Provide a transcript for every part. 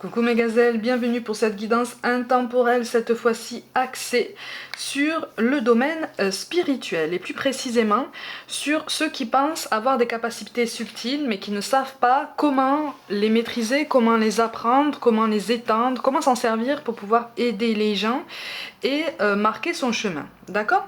Coucou mes gazelles, bienvenue pour cette guidance intemporelle, cette fois-ci axée sur le domaine spirituel et plus précisément sur ceux qui pensent avoir des capacités subtiles mais qui ne savent pas comment les maîtriser, comment les apprendre, comment les étendre, comment s'en servir pour pouvoir aider les gens et marquer son chemin, d'accord ?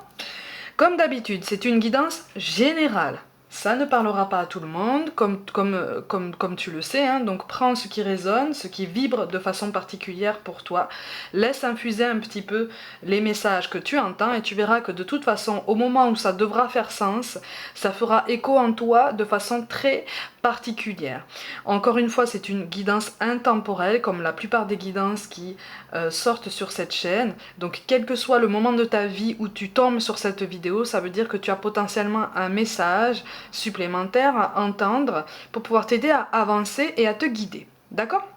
Comme d'habitude, c'est une guidance générale. Ça ne parlera pas à tout le monde, comme tu le sais, hein. Donc prends ce qui résonne, ce qui vibre de façon particulière pour toi. Laisse infuser un petit peu les messages que tu entends et tu verras que de toute façon, au moment où ça devra faire sens, ça fera écho en toi de façon très particulière. Encore une fois, c'est une guidance intemporelle, comme la plupart des guidances qui sortent sur cette chaîne. Donc quel que soit le moment de ta vie où tu tombes sur cette vidéo, ça veut dire que tu as potentiellement un message supplémentaire à entendre pour pouvoir t'aider à avancer et à te guider. D'accord ?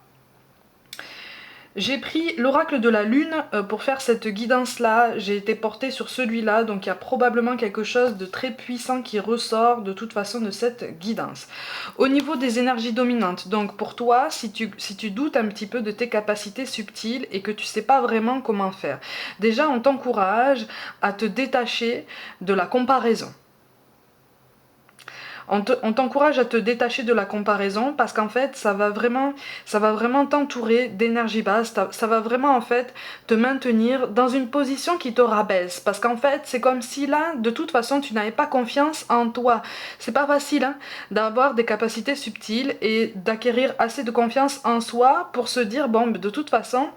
J'ai pris l'oracle de la lune pour faire cette guidance-là, j'ai été portée sur celui-là, donc il y a probablement quelque chose de très puissant qui ressort de toute façon de cette guidance. Au niveau des énergies dominantes, donc pour toi, si tu doutes un petit peu de tes capacités subtiles et que tu sais pas vraiment comment faire, déjà on t'encourage à te détacher de la comparaison. On t'encourage à te détacher de la comparaison parce qu'en fait ça va vraiment t'entourer d'énergie basse, ça va vraiment en fait te maintenir dans une position qui te rabaisse parce qu'en fait c'est comme si là de toute façon tu n'avais pas confiance en toi. C'est pas facile hein, d'avoir des capacités subtiles et d'acquérir assez de confiance en soi pour se dire bon de toute façon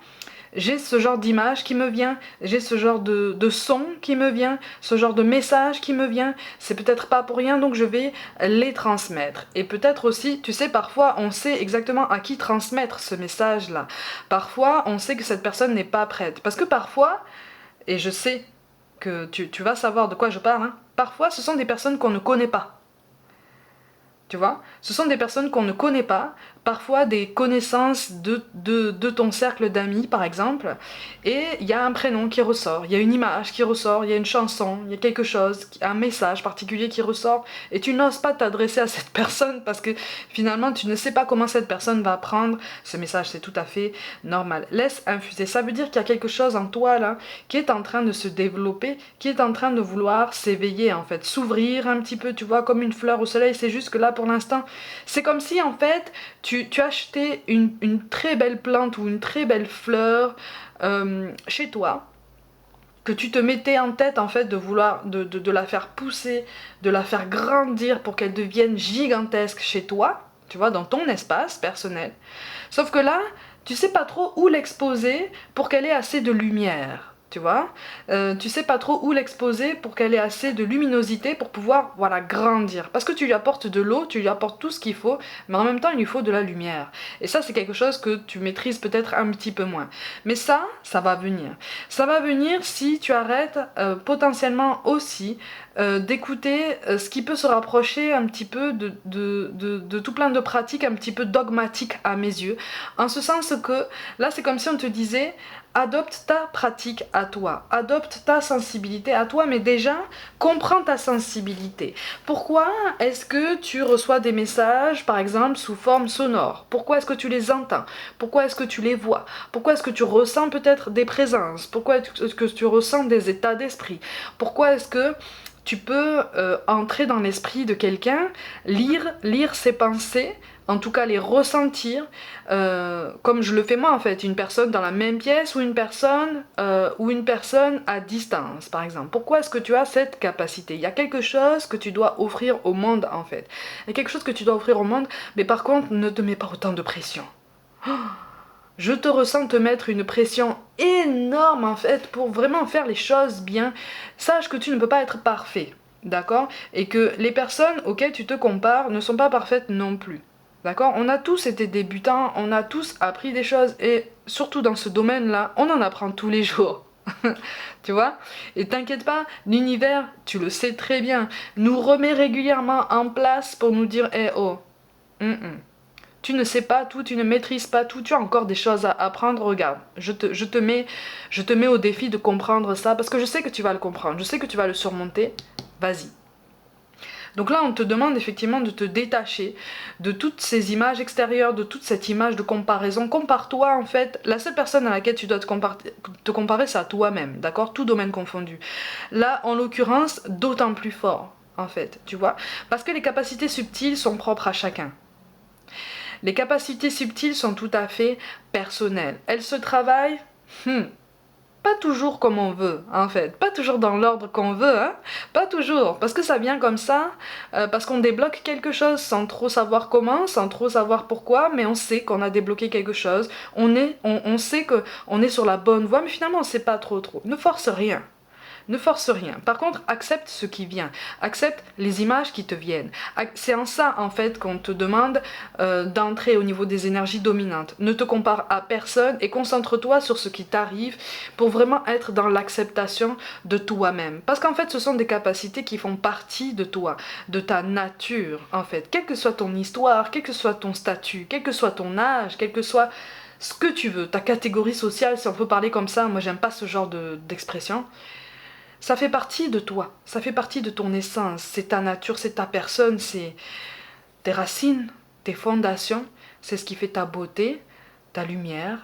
j'ai ce genre d'image qui me vient, j'ai ce genre de son qui me vient, ce genre de message qui me vient, c'est peut-être pas pour rien donc je vais les transmettre. Et peut-être aussi, tu sais, parfois on sait exactement à qui transmettre ce message-là. Parfois on sait que cette personne n'est pas prête. Parce que parfois, et je sais que tu vas savoir de quoi je parle, hein, parfois ce sont des personnes qu'on ne connaît pas. Tu vois, ce sont des personnes qu'on ne connaît pas, parfois des connaissances de ton cercle d'amis par exemple, et il y a un prénom qui ressort, il y a une image qui ressort, il y a une chanson, il y a quelque chose, un message particulier qui ressort, et tu n'oses pas t'adresser à cette personne parce que finalement tu ne sais pas comment cette personne va prendre ce message, c'est tout à fait normal. Laisse infuser, ça veut dire qu'il y a quelque chose en toi là qui est en train de se développer, qui est en train de vouloir s'éveiller en fait, s'ouvrir un petit peu, tu vois, comme une fleur au soleil, c'est juste que là pour l'instant, c'est comme si en fait tu achetais une très belle plante ou une très belle fleur chez toi, que tu te mettais en tête en fait de vouloir de la faire pousser, de la faire grandir pour qu'elle devienne gigantesque chez toi, tu vois, dans ton espace personnel. Sauf que là, tu sais pas trop où l'exposer pour qu'elle ait assez de lumière. Tu vois, tu sais pas trop où l'exposer pour qu'elle ait assez de luminosité pour pouvoir, voilà, grandir. Parce que tu lui apportes de l'eau, tu lui apportes tout ce qu'il faut, mais en même temps, il lui faut de la lumière. Et ça, c'est quelque chose que tu maîtrises peut-être un petit peu moins. Mais ça va venir. Ça va venir si tu arrêtes potentiellement aussi d'écouter ce qui peut se rapprocher un petit peu de tout plein de pratiques un petit peu dogmatiques à mes yeux. En ce sens que, là, c'est comme si on te disait... Adopte ta pratique à toi, adopte ta sensibilité à toi, mais déjà, comprends ta sensibilité. Pourquoi est-ce que tu reçois des messages, par exemple, sous forme sonore? Pourquoi est-ce que tu les entends? Pourquoi est-ce que tu les vois? Pourquoi est-ce que tu ressens peut-être des présences? Pourquoi est-ce que tu ressens des états d'esprit? Pourquoi est-ce que tu peux entrer dans l'esprit de quelqu'un, lire ses pensées, en tout cas les ressentir, comme je le fais moi en fait, une personne dans la même pièce ou une personne à distance par exemple. Pourquoi est-ce que tu as cette capacité? Il y a quelque chose que tu dois offrir au monde en fait. Il y a quelque chose que tu dois offrir au monde, mais par contre ne te mets pas autant de pression. Je te ressens te mettre une pression énorme en fait pour vraiment faire les choses bien. Sache que tu ne peux pas être parfait, d'accord? Et que les personnes auxquelles tu te compares ne sont pas parfaites non plus. D'accord? On a tous été débutants, on a tous appris des choses et surtout dans ce domaine-là, on en apprend tous les jours. Tu vois? Et t'inquiète pas, l'univers, tu le sais très bien, nous remet régulièrement en place pour nous dire eh oh, tu ne sais pas tout, tu ne maîtrises pas tout, tu as encore des choses à apprendre, regarde, je te mets au défi de comprendre ça, parce que je sais que tu vas le comprendre, je sais que tu vas le surmonter, vas-y. Donc là, on te demande effectivement de te détacher de toutes ces images extérieures, de toute cette image de comparaison. Compare-toi, en fait. La seule personne à laquelle tu dois te comparer, c'est à toi-même, d'accord? Tout domaine confondu. Là, en l'occurrence, d'autant plus fort, en fait, tu vois? Parce que les capacités subtiles sont propres à chacun. Les capacités subtiles sont tout à fait personnelles. Elles se travaillent... pas toujours comme on veut, en fait. Pas toujours dans l'ordre qu'on veut, hein. Pas toujours. Parce que ça vient comme ça, parce qu'on débloque quelque chose sans trop savoir comment, sans trop savoir pourquoi, mais on sait qu'on a débloqué quelque chose. On sait qu'on est sur la bonne voie, mais finalement on sait pas trop. Ne force rien. Ne force rien. Par contre, accepte ce qui vient. Accepte les images qui te viennent. C'est en ça, en fait, qu'on te demande d'entrer au niveau des énergies dominantes. Ne te compare à personne et concentre-toi sur ce qui t'arrive pour vraiment être dans l'acceptation de toi-même. Parce qu'en fait, ce sont des capacités qui font partie de toi, de ta nature, en fait. Quelle que soit ton histoire, quel que soit ton statut, quel que soit ton âge, quel que soit ce que tu veux, ta catégorie sociale, si on peut parler comme ça, moi j'aime pas ce genre d'expression. Ça fait partie de toi, ça fait partie de ton essence, c'est ta nature, c'est ta personne, c'est tes racines, tes fondations, c'est ce qui fait ta beauté, ta lumière,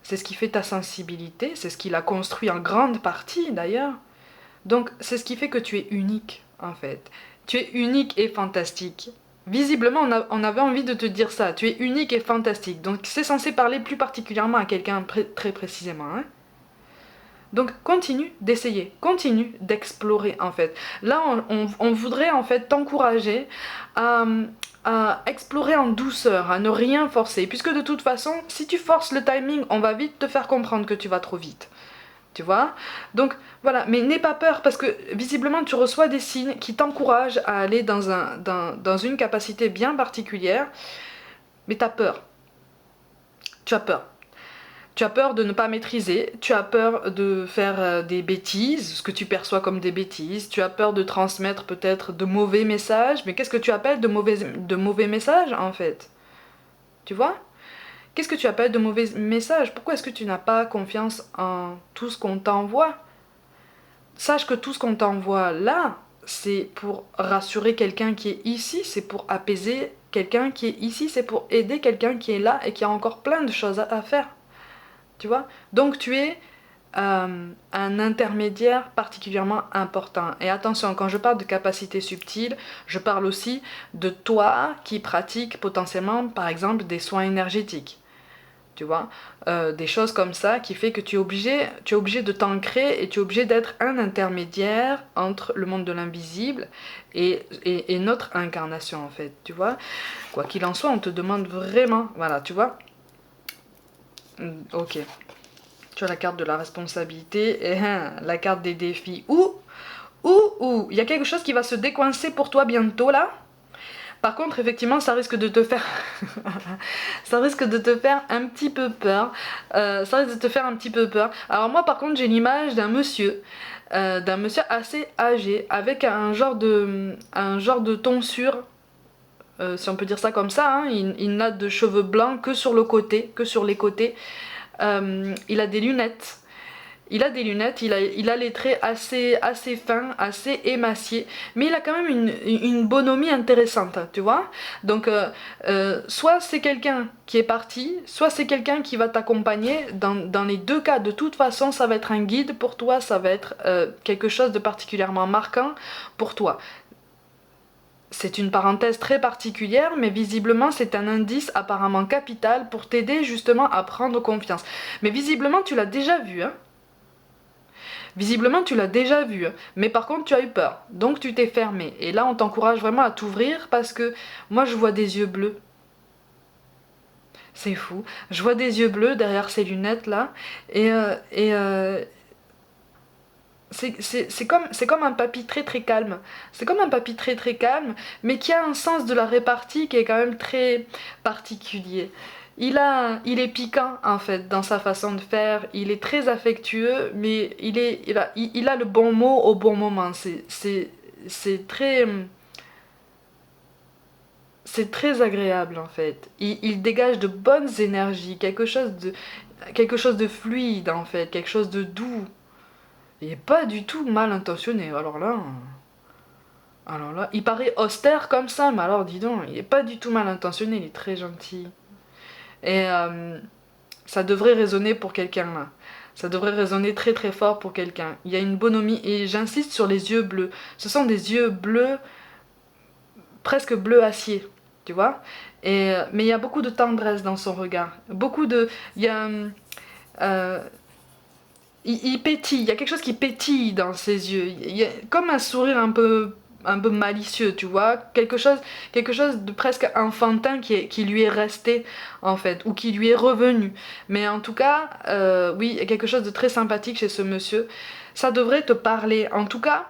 c'est ce qui fait ta sensibilité, c'est ce qui l'a construit en grande partie d'ailleurs. Donc c'est ce qui fait que tu es unique en fait. Tu es unique et fantastique. Visiblement on avait envie de te dire ça, tu es unique et fantastique. Donc c'est censé parler plus particulièrement à quelqu'un très précisément, hein. Donc continue d'essayer, continue d'explorer en fait. Là on voudrait en fait t'encourager à explorer en douceur, à ne rien forcer. Puisque de toute façon, si tu forces le timing, on va vite te faire comprendre que tu vas trop vite. Tu vois? Donc voilà, mais n'aie pas peur parce que visiblement tu reçois des signes qui t'encouragent à aller dans une capacité bien particulière, mais tu as peur. Tu as peur. Tu as peur de ne pas maîtriser, tu as peur de faire des bêtises, ce que tu perçois comme des bêtises, tu as peur de transmettre peut-être de mauvais messages, mais qu'est-ce que tu appelles de mauvais messages en fait? Tu vois? Qu'est-ce que tu appelles de mauvais messages? Pourquoi est-ce que tu n'as pas confiance en tout ce qu'on t'envoie? Sache que tout ce qu'on t'envoie là, c'est pour rassurer quelqu'un qui est ici, c'est pour apaiser quelqu'un qui est ici, c'est pour aider quelqu'un qui est là et qui a encore plein de choses à faire. Tu vois? Donc tu es un intermédiaire particulièrement important. Et attention, quand je parle de capacité subtile, je parle aussi de toi qui pratique potentiellement, par exemple, des soins énergétiques. Tu vois? Des choses comme ça qui fait que tu es obligé de t'ancrer et tu es obligé d'être un intermédiaire entre le monde de l'invisible et notre incarnation en fait. Tu vois? Quoi qu'il en soit, on te demande vraiment, voilà, tu vois? Ok. Tu as la carte de la responsabilité et la carte des défis. Il y a quelque chose qui va se décoincer pour toi bientôt là. Par contre, effectivement, ça risque de te faire... ça risque de te faire un petit peu peur. Ça risque de te faire un petit peu peur. Alors moi, par contre, j'ai l'image d'un monsieur assez âgé, avec un genre de tonsure, si on peut dire ça comme ça, hein. Il n'a de cheveux blancs que sur le côté, que sur les côtés. Il a des lunettes. Il a les traits assez fins, assez émaciés, mais il a quand même une bonhomie intéressante, tu vois. Donc, soit c'est quelqu'un qui est parti, soit c'est quelqu'un qui va t'accompagner. Dans les deux cas, de toute façon, ça va être un guide pour toi, ça va être quelque chose de particulièrement marquant pour toi. C'est une parenthèse très particulière, mais visiblement c'est un indice apparemment capital pour t'aider justement à prendre confiance. Mais visiblement tu l'as déjà vu, hein. Visiblement tu l'as déjà vu, mais par contre tu as eu peur, donc tu t'es fermé. Et là on t'encourage vraiment à t'ouvrir parce que moi je vois des yeux bleus. C'est fou. Je vois des yeux bleus derrière ces lunettes là, et c'est comme un papy très calme. C'est comme un papy très calme, mais qui a un sens de la répartie qui est quand même très particulier. Il est piquant en fait dans sa façon de faire, il est très affectueux, mais il a le bon mot au bon moment. C'est très agréable en fait. Il dégage de bonnes énergies, quelque chose de fluide en fait, quelque chose de doux. Il est pas du tout mal intentionné, alors là... Alors là, il paraît austère comme ça, mais alors dis donc, il est pas du tout mal intentionné, il est très gentil. Et ça devrait résonner pour quelqu'un là. Ça devrait résonner très très fort pour quelqu'un. Il y a une bonhomie, et j'insiste sur les yeux bleus. Ce sont des yeux bleus, presque bleu acier, tu vois. Mais il y a beaucoup de tendresse dans son regard. Beaucoup de... Il y a... euh, il pétille, il y a quelque chose qui pétille dans ses yeux. Il y a comme un sourire un peu malicieux, tu vois. Quelque chose de presque enfantin qui lui est resté, en fait, ou qui lui est revenu. Mais en tout cas, oui, il y a quelque chose de très sympathique chez ce monsieur. Ça devrait te parler. En tout cas,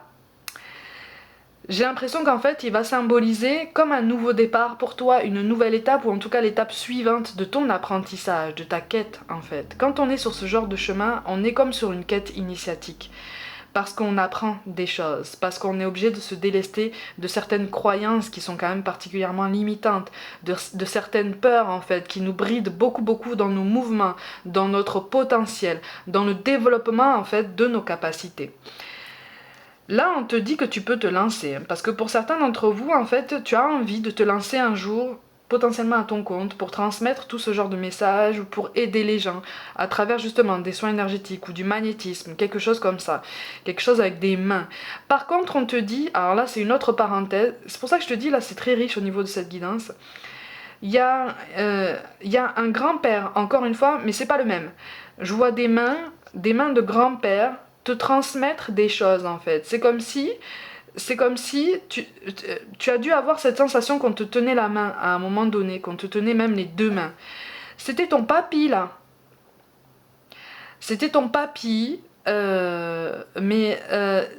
j'ai l'impression qu'en fait, il va symboliser comme un nouveau départ pour toi, une nouvelle étape, ou en tout cas l'étape suivante de ton apprentissage, de ta quête en fait. Quand on est sur ce genre de chemin, on est comme sur une quête initiatique. Parce qu'on apprend des choses, parce qu'on est obligé de se délester de certaines croyances qui sont quand même particulièrement limitantes, de certaines peurs en fait, qui nous brident beaucoup beaucoup dans nos mouvements, dans notre potentiel, dans le développement en fait de nos capacités. Là, on te dit que tu peux te lancer, parce que pour certains d'entre vous, en fait, tu as envie de te lancer un jour, potentiellement à ton compte, pour transmettre tout ce genre de messages, ou pour aider les gens, à travers justement des soins énergétiques, ou du magnétisme, quelque chose comme ça, quelque chose avec des mains. Par contre, on te dit, alors là c'est une autre parenthèse, c'est pour ça que je te dis, là c'est très riche au niveau de cette guidance, il y a un grand-père, encore une fois, mais c'est pas le même. Je vois des mains de grand-père, te transmettre des choses en fait. C'est comme si tu as dû avoir cette sensation qu'on te tenait la main à un moment donné, qu'on te tenait même les deux mains. C'était ton papy là. C'était ton papy, mais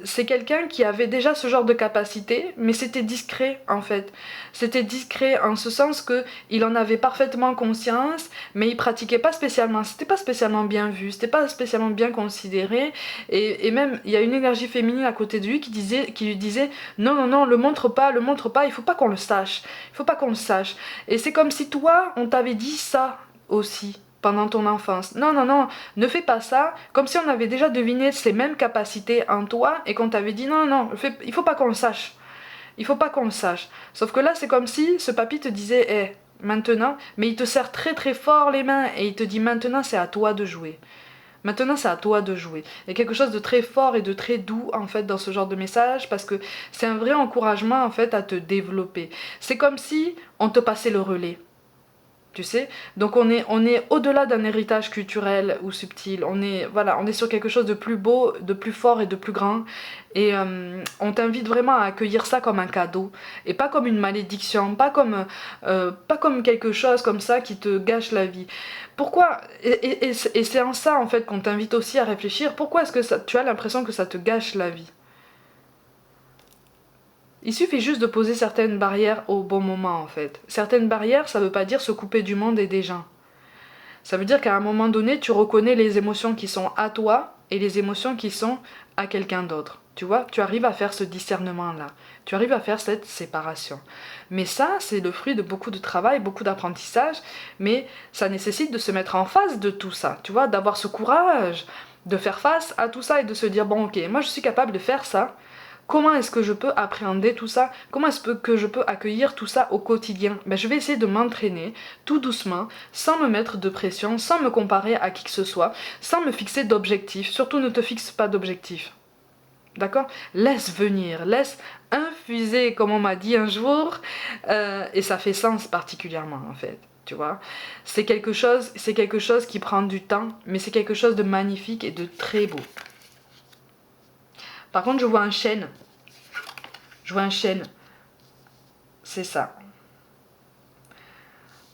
c'est quelqu'un qui avait déjà ce genre de capacité, mais c'était discret en fait. C'était discret en ce sens que il en avait parfaitement conscience, mais il pratiquait pas spécialement. C'était pas spécialement bien vu, c'était pas spécialement bien considéré, et même il y a une énergie féminine à côté de lui qui lui disait non non non, le montre pas, il faut pas qu'on le sache, il faut pas qu'on le sache. Et c'est comme si toi on t'avait dit ça aussi pendant ton enfance. Non, non, non, ne fais pas ça, comme si on avait déjà deviné ces mêmes capacités en toi et qu'on t'avait dit non, non, il faut pas qu'on le sache. Il faut pas qu'on le sache. Sauf que là, c'est comme si ce papy te disait, maintenant, mais il te serre très très fort les mains et il te dit maintenant c'est à toi de jouer. Maintenant, c'est à toi de jouer. Il y a quelque chose de très fort et de très doux en fait dans ce genre de message parce que c'est un vrai encouragement en fait à te développer. C'est comme si on te passait le relais. Tu sais, donc on est au-delà d'un héritage culturel ou subtil, on est sur quelque chose de plus beau, de plus fort et de plus grand, et on t'invite vraiment à accueillir ça comme un cadeau et pas comme une malédiction, pas comme quelque chose comme ça qui te gâche la vie. Pourquoi, et c'est en ça en fait qu'on t'invite aussi à réfléchir, pourquoi est-ce que tu as l'impression que ça te gâche la vie? Il suffit juste de poser certaines barrières au bon moment en fait. Certaines barrières, ça veut pas dire se couper du monde et des gens. Ça veut dire qu'à un moment donné, tu reconnais les émotions qui sont à toi et les émotions qui sont à quelqu'un d'autre. Tu vois, tu arrives à faire ce discernement-là. Tu arrives à faire cette séparation. Mais ça, c'est le fruit de beaucoup de travail, beaucoup d'apprentissage, mais ça nécessite de se mettre en face de tout ça, tu vois, d'avoir ce courage, de faire face à tout ça et de se dire, bon ok, moi je suis capable de faire ça, comment est-ce que je peux appréhender tout ça? Comment est-ce que je peux accueillir tout ça au quotidien? Je vais essayer de m'entraîner tout doucement, sans me mettre de pression, sans me comparer à qui que ce soit, sans me fixer d'objectifs. Surtout ne te fixe pas d'objectifs. D'accord? Laisse venir, laisse infuser, comme on m'a dit un jour, et ça fait sens particulièrement en fait. Tu vois, c'est quelque chose qui prend du temps, mais c'est quelque chose de magnifique et de très beau. Par contre, je vois un chêne. Je vois un chêne. C'est ça.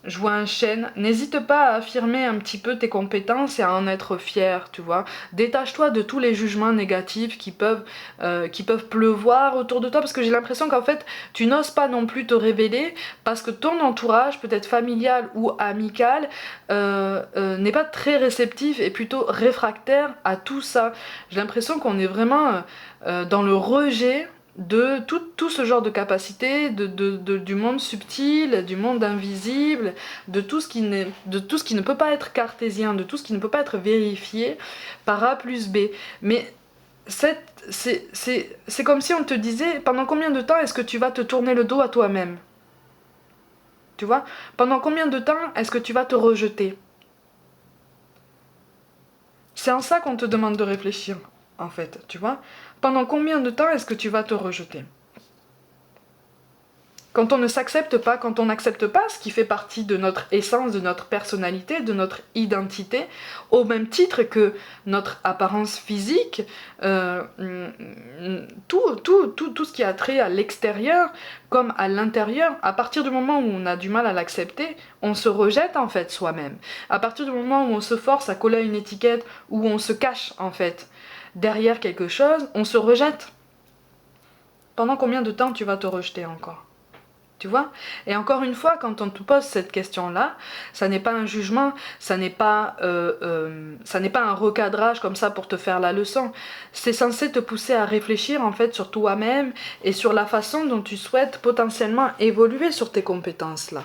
Je vois un chêne. N'hésite pas à affirmer un petit peu tes compétences et à en être fier, tu vois. Détache-toi de tous les jugements négatifs qui peuvent pleuvoir autour de toi, parce que j'ai l'impression qu'en fait, tu n'oses pas non plus te révéler, parce que ton entourage, peut-être familial ou amical, n'est pas très réceptif et plutôt réfractaire à tout ça. J'ai l'impression qu'on est vraiment dans le rejet de tout ce genre de capacité, du monde subtil, du monde invisible, de tout ce qui ne peut pas être cartésien, de tout ce qui ne peut pas être vérifié par A plus B. Mais C'est comme si on te disait, pendant combien de temps est-ce que tu vas te tourner le dos à toi-même? Tu vois? Pendant combien de temps est-ce que tu vas te rejeter? C'est en ça qu'on te demande de réfléchir, en fait, tu vois? Pendant combien de temps est-ce que tu vas te rejeter? Quand on ne s'accepte pas, quand on n'accepte pas ce qui fait partie de notre essence, de notre personnalité, de notre identité, au même titre que notre apparence physique, tout ce qui a trait à l'extérieur comme à l'intérieur, à partir du moment où on a du mal à l'accepter, on se rejette en fait soi-même. À partir du moment où on se force à coller une étiquette, où on se cache en fait derrière quelque chose, on se rejette. Pendant combien de temps tu vas te rejeter encore ? Tu vois? Et encore une fois, quand on te pose cette question-là, ça n'est pas un jugement, ça n'est pas un recadrage comme ça pour te faire la leçon. C'est censé te pousser à réfléchir en fait sur toi-même et sur la façon dont tu souhaites potentiellement évoluer sur tes compétences-là.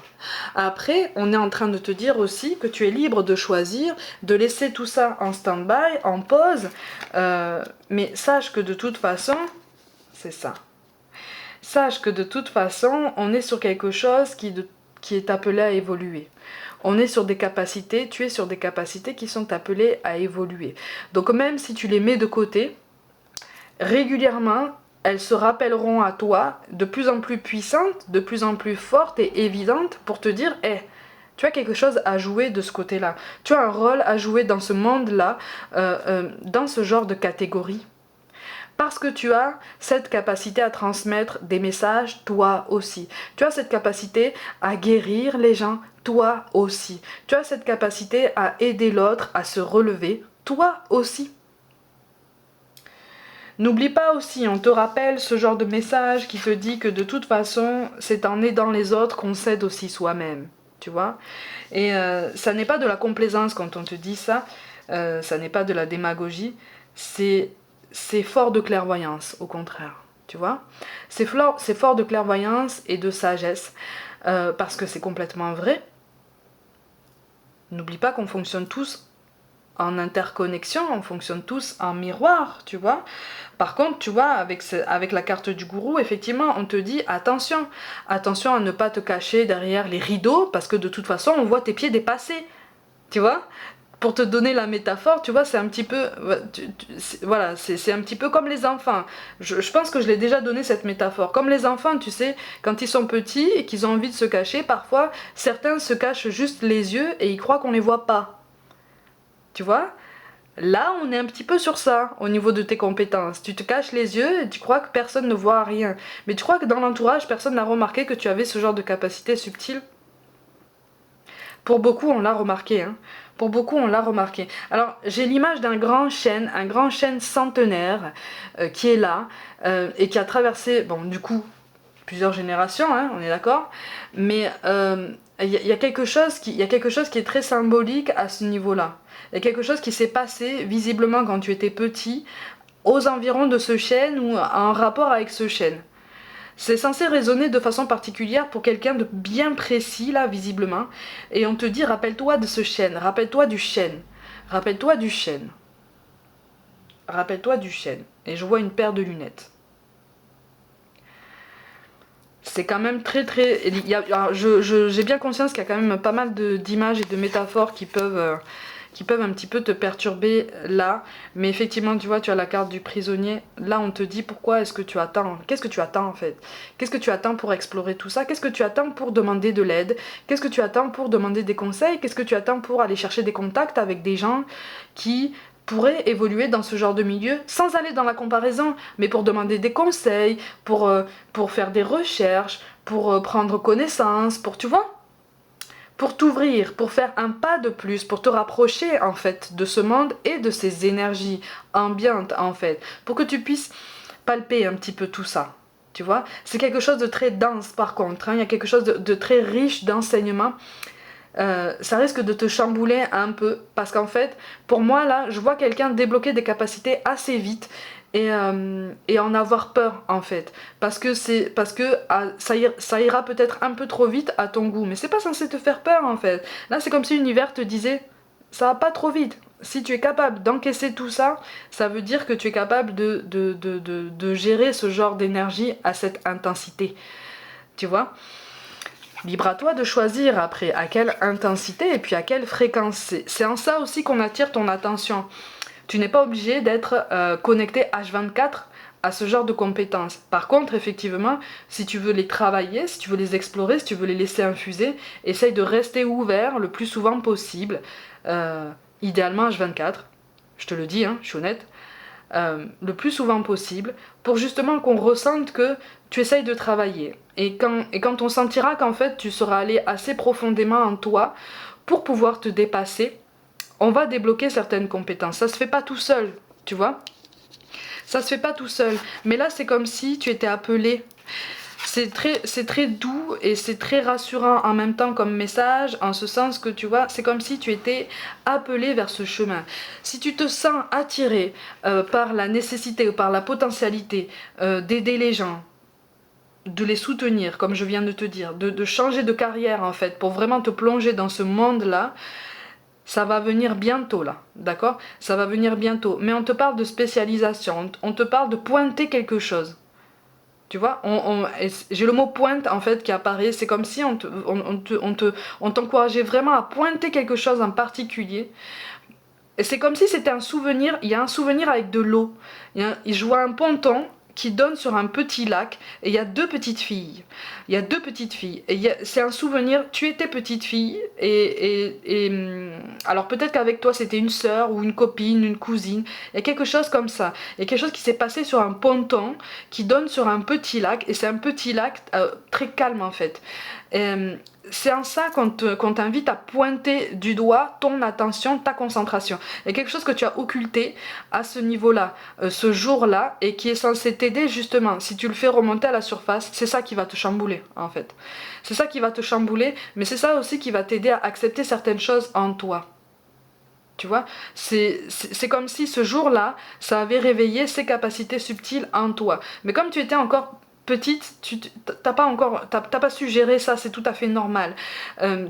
Après, on est en train de te dire aussi que tu es libre de choisir, de laisser tout ça en stand-by, en pause, mais sache que de toute façon, c'est ça. Sache que de toute façon, on est sur quelque chose qui est appelé à évoluer. On est sur des capacités, tu es sur des capacités qui sont appelées à évoluer. Donc même si tu les mets de côté, régulièrement, elles se rappelleront à toi de plus en plus puissantes, de plus en plus fortes et évidentes pour te dire, hé, tu as quelque chose à jouer de ce côté-là. Tu as un rôle à jouer dans ce monde-là, dans ce genre de catégorie. Parce que tu as cette capacité à transmettre des messages, toi aussi. Tu as cette capacité à guérir les gens, toi aussi. Tu as cette capacité à aider l'autre à se relever, toi aussi. N'oublie pas aussi, on te rappelle ce genre de message qui te dit que de toute façon, c'est en aidant les autres qu'on s'aide aussi soi-même. Tu vois? Et ça n'est pas de la complaisance quand on te dit ça, ça n'est pas de la démagogie, c'est fort de clairvoyance, au contraire, tu vois. C'est fort de clairvoyance et de sagesse, parce que c'est complètement vrai. N'oublie pas qu'on fonctionne tous en interconnexion, on fonctionne tous en miroir, tu vois. Par contre, tu vois, avec la carte du gourou, effectivement, on te dit attention, attention à ne pas te cacher derrière les rideaux, parce que de toute façon, on voit tes pieds dépasser, tu vois. Pour te donner la métaphore, tu vois, c'est un petit peu, voilà, c'est un petit peu comme les enfants. Je pense que je l'ai déjà donné cette métaphore. Comme les enfants, tu sais, quand ils sont petits et qu'ils ont envie de se cacher, parfois, certains se cachent juste les yeux et ils croient qu'on les voit pas. Tu vois? Là, on est un petit peu sur ça, au niveau de tes compétences. Tu te caches les yeux et tu crois que personne ne voit rien. Mais tu crois que dans l'entourage, personne n'a remarqué que tu avais ce genre de capacité subtile? Pour beaucoup, on l'a remarqué, hein. Pour beaucoup, on l'a remarqué. Alors, j'ai l'image d'un grand chêne centenaire qui est là et qui a traversé, bon, du coup, plusieurs générations, hein, on est d'accord. Mais il y a quelque chose qui est très symbolique à ce niveau-là. Il y a quelque chose qui s'est passé visiblement quand tu étais petit, aux environs de ce chêne ou en rapport avec ce chêne. C'est censé résonner de façon particulière pour quelqu'un de bien précis, là, visiblement. Et on te dit, rappelle-toi de ce chêne, rappelle-toi du chêne, rappelle-toi du chêne, rappelle-toi du chêne. Et je vois une paire de lunettes. C'est quand même très très... J'ai bien conscience qu'il y a quand même pas mal d'images et de métaphores qui peuvent un petit peu te perturber là. Mais effectivement, tu vois, tu as la carte du prisonnier. Là, on te dit pourquoi est-ce que tu attends. Qu'est-ce que tu attends en fait? Qu'est-ce que tu attends pour explorer tout ça? Qu'est-ce que tu attends pour demander de l'aide? Qu'est-ce que tu attends pour demander des conseils? Qu'est-ce que tu attends pour aller chercher des contacts avec des gens qui pourraient évoluer dans ce genre de milieu sans aller dans la comparaison, mais pour demander des conseils, pour faire des recherches, pour prendre connaissance, pour, tu vois, pour t'ouvrir, pour faire un pas de plus, pour te rapprocher en fait de ce monde et de ces énergies ambiantes en fait, pour que tu puisses palper un petit peu tout ça. Tu vois, c'est quelque chose de très dense par contre, hein. Il y a quelque chose de très riche d'enseignements. Ça risque de te chambouler un peu parce qu'en fait, pour moi là, je vois quelqu'un débloquer des capacités assez vite et en avoir peur en fait parce que ça ira peut-être un peu trop vite à ton goût, mais c'est pas censé te faire peur en fait. Là c'est comme si l'univers te disait ça va pas trop vite, si tu es capable d'encaisser tout ça, ça veut dire que tu es capable de gérer ce genre d'énergie à cette intensité. Tu vois? Libre à toi de choisir après à quelle intensité et puis à quelle fréquence. C'est en ça aussi qu'on attire ton attention. Tu n'es pas obligé d'être connecté H24 à ce genre de compétences. Par contre, effectivement, si tu veux les travailler, si tu veux les explorer, si tu veux les laisser infuser, essaye de rester ouvert le plus souvent possible. Euh, Idéalement H24, je te le dis, hein, je suis honnête, le plus souvent possible, pour justement qu'on ressente que tu essayes de travailler. Et quand on sentira qu'en fait tu seras allé assez profondément en toi pour pouvoir te dépasser, on va débloquer certaines compétences. Ça se fait pas tout seul, tu vois. Ça se fait pas tout seul. Mais là, c'est comme si tu étais appelé. C'est très doux et c'est très rassurant en même temps comme message, en ce sens que tu vois, c'est comme si tu étais appelé vers ce chemin. Si tu te sens attiré par la nécessité ou par la potentialité d'aider les gens, de les soutenir, comme je viens de te dire, de changer de carrière en fait, pour vraiment te plonger dans ce monde-là, ça va venir bientôt là, d'accord? Ça va venir bientôt. Mais on te parle de spécialisation, on te parle de pointer quelque chose. Tu vois, j'ai le mot pointe en fait qui apparaît. C'est comme si on t'encourageait vraiment à pointer quelque chose en particulier. Et c'est comme si c'était un souvenir. Il y a un souvenir avec de l'eau. Je vois un ponton qui donne sur un petit lac et il y a deux petites filles. Il y a deux petites filles. Et c'est un souvenir, tu étais petite fille alors peut-être qu'avec toi c'était une sœur ou une copine, une cousine. Il y a quelque chose comme ça. Il y a quelque chose qui s'est passé sur un ponton qui donne sur un petit lac et c'est un petit lac très calme en fait. C'est en ça qu'on t'invite à pointer du doigt ton attention, ta concentration. Il y a quelque chose que tu as occulté à ce niveau-là, ce jour-là, et qui est censé t'aider justement. Si tu le fais remonter à la surface, c'est ça qui va te chambouler en fait. C'est ça qui va te chambouler, mais c'est ça aussi qui va t'aider à accepter certaines choses en toi. Tu vois, c'est comme si ce jour-là, ça avait réveillé ces capacités subtiles en toi. Mais comme tu étais encore petite, tu t'as pas su gérer ça, c'est tout à fait normal.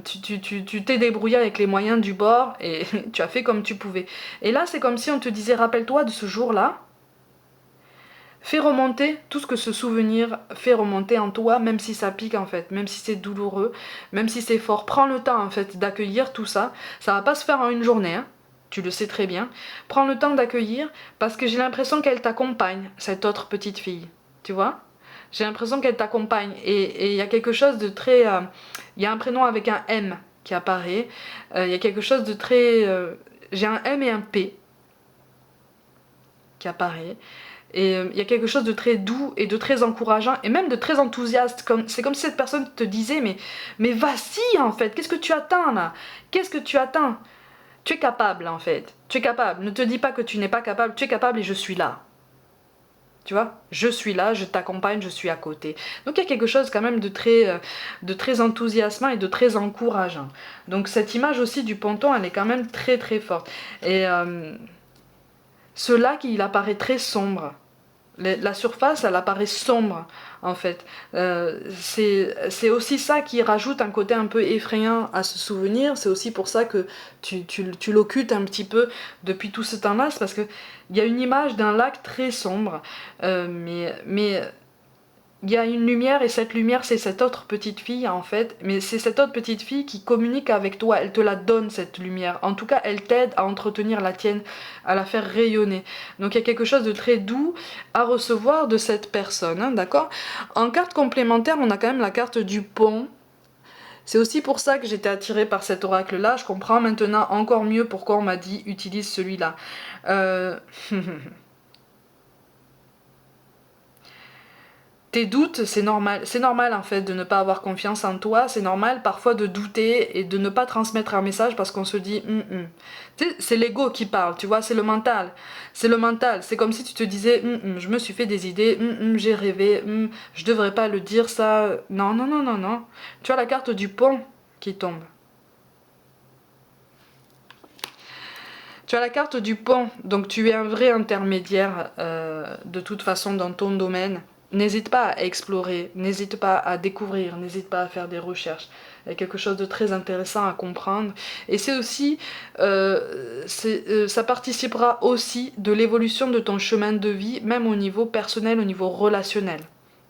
Tu t'es débrouillé avec les moyens du bord et tu as fait comme tu pouvais. Et là, c'est comme si on te disait, rappelle-toi de ce jour-là, fais remonter tout ce que ce souvenir fait remonter en toi, même si ça pique en fait, même si c'est douloureux, même si c'est fort. Prends le temps en fait d'accueillir tout ça. Ça va pas se faire en une journée, hein. Tu le sais très bien. Prends le temps d'accueillir parce que j'ai l'impression qu'elle t'accompagne, cette autre petite fille. Tu vois? J'ai l'impression qu'elle t'accompagne. Et il y a quelque chose de très... Il y a un prénom avec un M qui apparaît. Il y a quelque chose de très... j'ai un M et un P qui apparaît. Et il y a quelque chose de très doux et de très encourageant et même de très enthousiaste. C'est comme si cette personne te disait mais vas-y en fait, qu'est-ce que tu attends là? Qu'est-ce que tu attends? Tu es capable en fait. Tu es capable. Ne te dis pas que tu n'es pas capable. Tu es capable et je suis là. Tu vois? Je suis là, je t'accompagne, je suis à côté. Donc il y a quelque chose quand même de très enthousiasmant et de très encourageant. Donc cette image aussi du ponton, elle est quand même très très forte. Et ce lac, il apparaît très sombre. La surface, elle apparaît sombre, en fait. C'est aussi ça qui rajoute un côté un peu effrayant à ce souvenir. C'est aussi pour ça que tu l'occultes un petit peu depuis tout ce temps-là. C'est parce qu'il y a une image d'un lac très sombre. Mais il y a une lumière et cette lumière c'est cette autre petite fille en fait, mais c'est cette autre petite fille qui communique avec toi, elle te la donne cette lumière, en tout cas elle t'aide à entretenir la tienne, à la faire rayonner. Donc il y a quelque chose de très doux à recevoir de cette personne, hein, d'accord? En carte complémentaire on a quand même la carte du pont. C'est aussi pour ça que j'étais attirée par cet oracle là, je comprends maintenant encore mieux pourquoi on m'a dit utilise celui-là. Tes doutes, c'est normal en fait de ne pas avoir confiance en toi, c'est normal parfois de douter et de ne pas transmettre un message parce qu'on se dit Tu sais, c'est l'ego qui parle, tu vois, c'est le mental. C'est le mental, c'est comme si tu te disais je me suis fait des idées, j'ai rêvé, je devrais pas le dire ça. Non, non, non, non, non. Tu as la carte du pont qui tombe. Tu as la carte du pont, donc tu es un vrai intermédiaire de toute façon dans ton domaine. n'hésite pas à explorer, n'hésite pas à découvrir, n'hésite pas à faire des recherches. Il y a quelque chose de très intéressant à comprendre. Et c'est aussi, ça participera aussi de l'évolution de ton chemin de vie, même au niveau personnel, au niveau relationnel.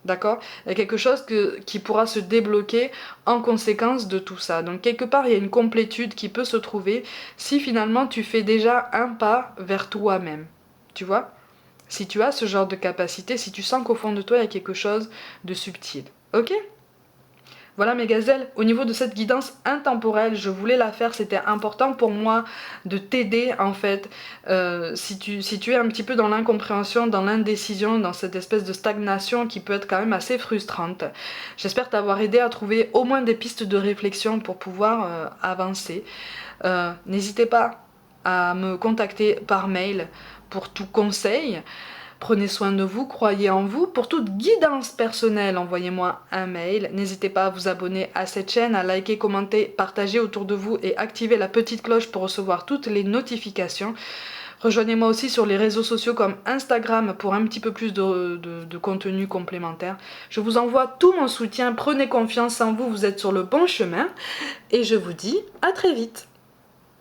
D'accord? Il y a quelque chose qui pourra se débloquer en conséquence de tout ça. Donc quelque part, il y a une complétude qui peut se trouver si finalement tu fais déjà un pas vers toi-même. Tu vois? Si tu as ce genre de capacité, si tu sens qu'au fond de toi, il y a quelque chose de subtil. Ok? Voilà mes gazelles, au niveau de cette guidance intemporelle, je voulais la faire, c'était important pour moi de t'aider en fait, si tu es un petit peu dans l'incompréhension, dans l'indécision, dans cette espèce de stagnation qui peut être quand même assez frustrante. J'espère t'avoir aidé à trouver au moins des pistes de réflexion pour pouvoir avancer. N'hésitez pas à me contacter par mail pour tout conseil. Prenez soin de vous, croyez en vous. Pour toute guidance personnelle, envoyez-moi un mail. N'hésitez pas à vous abonner à cette chaîne, à liker, commenter, partager autour de vous et activer la petite cloche pour recevoir toutes les notifications. Rejoignez-moi aussi sur les réseaux sociaux comme Instagram pour un petit peu plus de contenu complémentaire. Je vous envoie tout mon soutien, prenez confiance en vous, vous êtes sur le bon chemin et je vous dis à très vite.